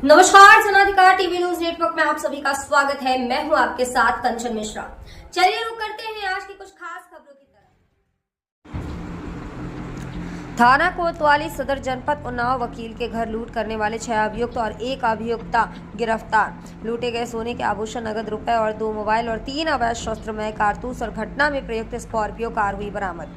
नमस्कार, जनाधिकार TV news network में आप सभी का स्वागत है। मैं हूं आपके साथ कंचन मिश्रा। चलिए रुक करते हैं आज की कुछ खास खबरों की तरफ। थाना कोतवाली सदर जनपद उन्नाव वकील के घर लूट करने वाले 6 अभियुक्त और 1 अभियुक्ता गिरफ्तार। लूटे गए सोने के आभूषण, नगद रुपए और 2 मोबाइल और 3 अवैध शस्त्रमय कारतूस और घटना में प्रयुक्त स्कॉर्पियो कार हुई बरामद।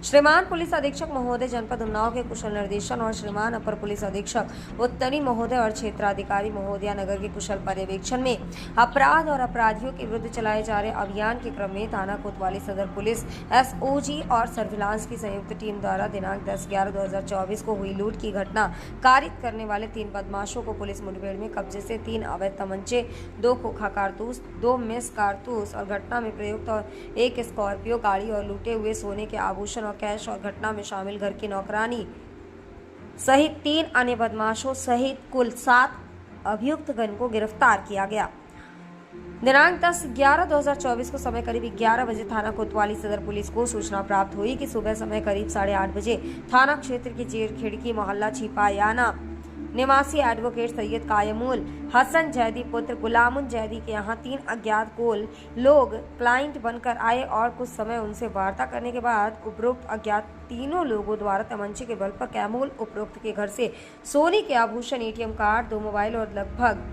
श्रीमान पुलिस अधीक्षक महोदय जनपद उन्नाव के कुशल निर्देशन और श्रीमान अपर पुलिस अधीक्षक उत्तरी महोदय और क्षेत्राधिकारी महोदया नगर के कुशल पर्यवेक्षण में अपराध और अपराधियों के विरुद्ध चलाए जा रहे अभियान के क्रम में थाना कोतवाली सदर पुलिस एसओजी और सर्विलांस की संयुक्त टीम द्वारा दिनांक 10/11/2024 को हुई लूट की घटना कारित करने वाले 3 बदमाशों को पुलिस मुठभेड़ में कब्जे से 3 अवैध तमंचे, 2 खोखा कारतूस, 2 मिस कारतूस और घटना में प्रयुक्त और 1 स्कॉर्पियो गाड़ी और लूटे हुए सोने के आभूषण और कैश और घटना में शामिल घर की नौकरानी सहित 3 अन्य बदमाशों सहित कुल 7 अभियुक्तगण को गिरफ्तार किया गया। दिनांक 10/11/2024 को समय करीब 11 बजे थाना कोतवाली सदर पुलिस को सूचना प्राप्त हुई कि सुबह समय करीब 8:30 बजे थाना क्षेत्र के जेर खिड़की मोहल्ला छिपायाना निवासी एडवोकेट सैयद कायमुल हसन जैदी पुत्र गुलामुन जैदी के यहाँ 3 अज्ञात कोल लोग क्लाइंट बनकर आए और कुछ समय उनसे वार्ता करने के बाद उपरोक्त अज्ञात तीनों लोगों द्वारा तमंचे के बल पर कैमूल उपरोक्त के घर से सोने के आभूषण, एटीएम कार्ड, 2 मोबाइल और लगभग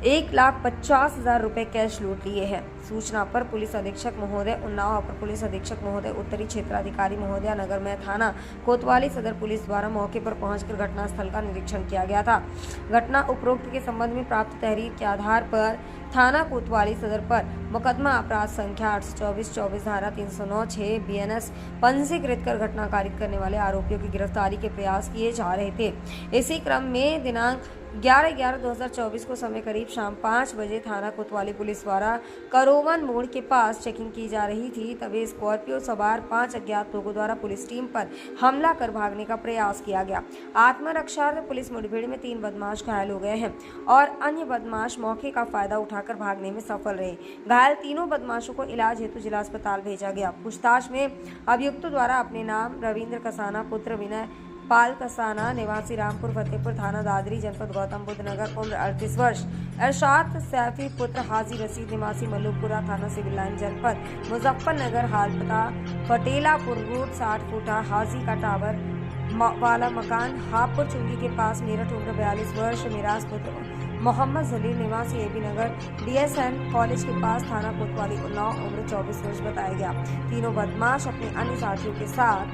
1,50,000 रुपए कैश लूट लिए हैं। सूचना पर पुलिस अधीक्षक महोदय उन्नाव, अपर पुलिस अधीक्षक महोदय उत्तरी, क्षेत्राधिकारी महोदया नगर में थाना कोतवाली सदर पुलिस द्वारा मौके पर पहुंचकर घटनास्थल का निरीक्षण किया गया था। घटना उपरोक्त के संबंध में प्राप्त तहरीर के आधार पर थाना कोतवाली सदर पर मुकदमा अपराध संख्या 824 धारा 309(6) BNS पंजीकृत कर घटना कारित करने वाले आरोपियों की गिरफ्तारी के प्रयास किए जा रहे थे। इसी क्रम में दिनांक 11/11/2024 को समय करीब शाम 5 बजे थाना कोतवाली पुलिस द्वारा करोवन मोड़ के पास चेकिंग की जा रही थी, तभी स्कॉर्पियो सवार 5 अज्ञात लोगों द्वारा पुलिस टीम पर हमला कर भागने का प्रयास किया गया। आत्मरक्षार्थ पुलिस मुठभेड़ में 3 बदमाश घायल हो गए हैं और अन्य बदमाश मौके का फायदा उठाकर भागने में सफल रहे। घायल तीनों बदमाशों को इलाज हेतु जिला अस्पताल भेजा गया। पूछताछ में अभियुक्तों द्वारा अपने नाम रविंद्र कसाना पुत्र विनय पाल कसाना निवासी रामपुर फतेहपुर थाना दादरी जनपद गौतम बुद्ध नगर उम्र 38 वर्ष, अरशाद सैफी पुत्र हाजी रशीद निवासी मल्लुपुरा थाना सिविल लाइन जनपद मुजफ्फरनगर, हाल पता पटेलापुर रोड 60 फुटा हाजी का टावर वाला मकान हापुर चुंगी के पास मेरठ उम्र 42 वर्ष, मिराज पुत्र मोहम्मद जलील निवासी एबी नगर DSN कॉलेज के पास थाना कोतवाली उन्नाव उम्र 24 वर्ष बताया गया। तीनों बदमाश अपने अन्य साथियों के साथ।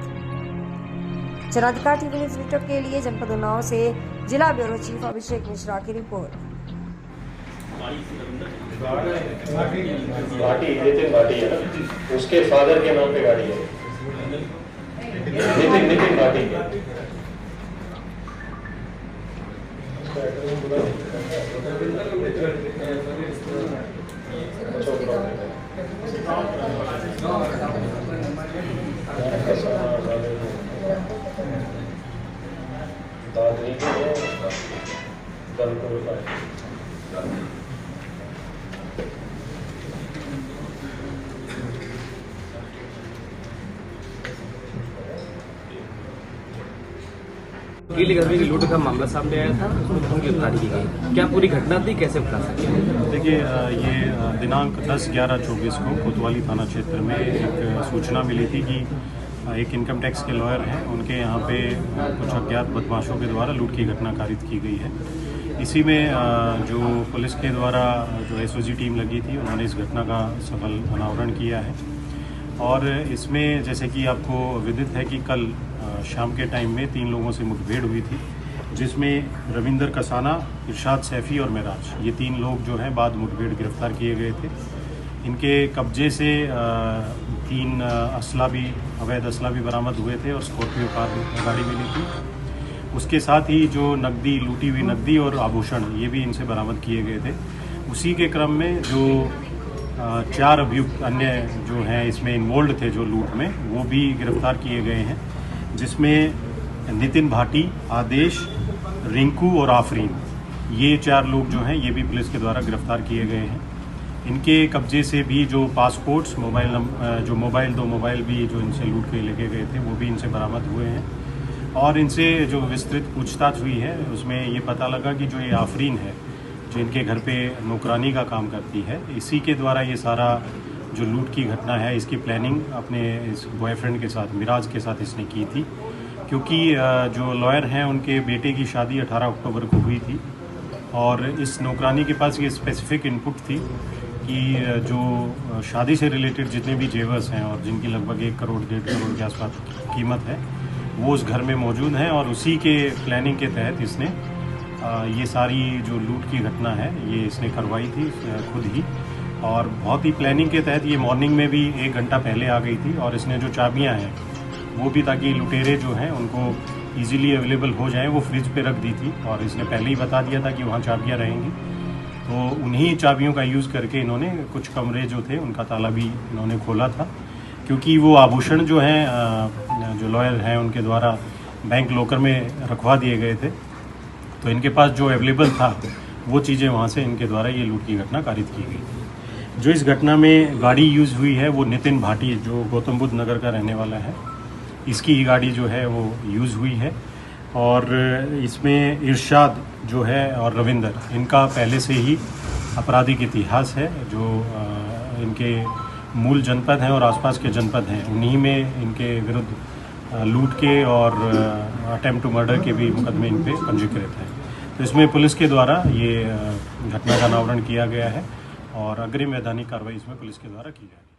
जनाधिकार टीवी न्यूज नेटवर्क के लिए जनपद उन्नाव से जिला ब्यूरो चीफ अभिषेक मिश्रा की रिपोर्ट। भाटी है ना, उसके फादर के नाम पे गाड़ी है, नितिन भाटी के। दादरी के दलपुर का अकेले घर में लूट का मामला सामने आया था, उसमें गिरफ्तारी की गई। क्या पूरी घटना थी, कैसे बता सकते हैं? देखिए, ये दिनांक 10/11/24 को कोतवाली थाना क्षेत्र में एक सूचना मिली थी कि एक इनकम टैक्स के लॉयर हैं, उनके यहाँ पे कुछ अज्ञात बदमाशों के द्वारा लूट की घटना कारित की गई है। इसी में जो पुलिस के द्वारा जो एसओजी टीम लगी थी, उन्होंने इस घटना का सफल अनावरण किया है। और इसमें जैसे कि आपको विदित है कि कल शाम के टाइम में 3 लोगों से मुठभेड़ हुई थी, जिसमें रविंद्र कसाना, इरशाद सैफी और मेराज, ये 3 लोग जो हैं बाद मुठभेड़ गिरफ्तार किए गए थे। इनके कब्जे से 3 असला भी, अवैध असला भी बरामद हुए थे और स्कॉर्पियो कार गाड़ी मिली थी। उसके साथ ही जो नकदी, लूटी हुई नकदी और आभूषण, ये भी इनसे बरामद किए गए थे। उसी के क्रम में जो 4 अभियुक्त अन्य जो हैं इसमें इन्वॉल्व थे जो लूट में, वो भी गिरफ्तार किए गए हैं, जिसमें नितिन भाटी, आदेश, रिंकू और आफरीन, ये 4 लोग जो हैं ये भी पुलिस के द्वारा गिरफ्तार किए गए हैं। इनके कब्जे से भी जो पासपोर्ट्स, मोबाइल 2 मोबाइल भी जो इनसे लूट के लेके गए थे, वो भी इनसे बरामद हुए हैं। और इनसे जो विस्तृत पूछताछ हुई है उसमें ये पता लगा कि जो ये आफरीन है, जो इनके घर पे नौकरानी का काम करती है, इसी के द्वारा ये सारा जो लूट की घटना है इसकी प्लानिंग अपने इस बॉयफ्रेंड के साथ, मिराज के साथ इसने की थी। क्योंकि जो लॉयर हैं उनके बेटे की शादी 18 अक्टूबर को हुई थी और इस नौकरानी के पास ये स्पेसिफिक इनपुट थी कि जो शादी से रिलेटेड जितने भी जेवर्स हैं और जिनकी लगभग 1 करोड़ 1.5 करोड़ के आसपास कीमत है वो उस घर में मौजूद हैं और उसी के प्लानिंग के तहत इसने ये सारी जो लूट की घटना है ये इसने करवाई थी खुद ही। और बहुत ही प्लानिंग के तहत ये मॉर्निंग में भी 1 घंटा पहले आ गई थी और इसने जो चाबियां हैं वो भी, ताकि लुटेरे जो हैं उनको इजीली अवेलेबल हो जाएं, वो फ्रिज पे रख दी थी और इसने पहले ही बता दिया था कि वहाँ चाबियां रहेंगी। तो उन्हीं चाबियों का यूज़ करके इन्होंने कुछ कमरे जो थे उनका ताला भी इन्होंने खोला था, क्योंकि वो आभूषण जो हैं जो लॉयर हैं उनके द्वारा बैंक लॉकर में रखवा दिए गए थे, तो इनके पास जो अवेलेबल था वो चीज़ें वहाँ से इनके द्वारा ये लूट की घटना कारित की गई। जो इस घटना में गाड़ी यूज़ हुई है वो नितिन भाटी, जो गौतम बुद्ध नगर का रहने वाला है, इसकी ही गाड़ी जो है वो यूज़ हुई है। और इसमें इरशाद जो है और रविंदर, इनका पहले से ही आपराधिक इतिहास है। जो इनके मूल जनपद हैं और आसपास के जनपद हैं उन्हीं में इनके विरुद्ध लूट के और अटेम्प्ट टू मर्डर के भी मुकदमे इन पे पंजीकृत हैं। तो इसमें पुलिस के द्वारा ये घटना का अनावरण किया गया है और अग्रिम वैधानिक कार्रवाई इसमें पुलिस के द्वारा की जाएगी।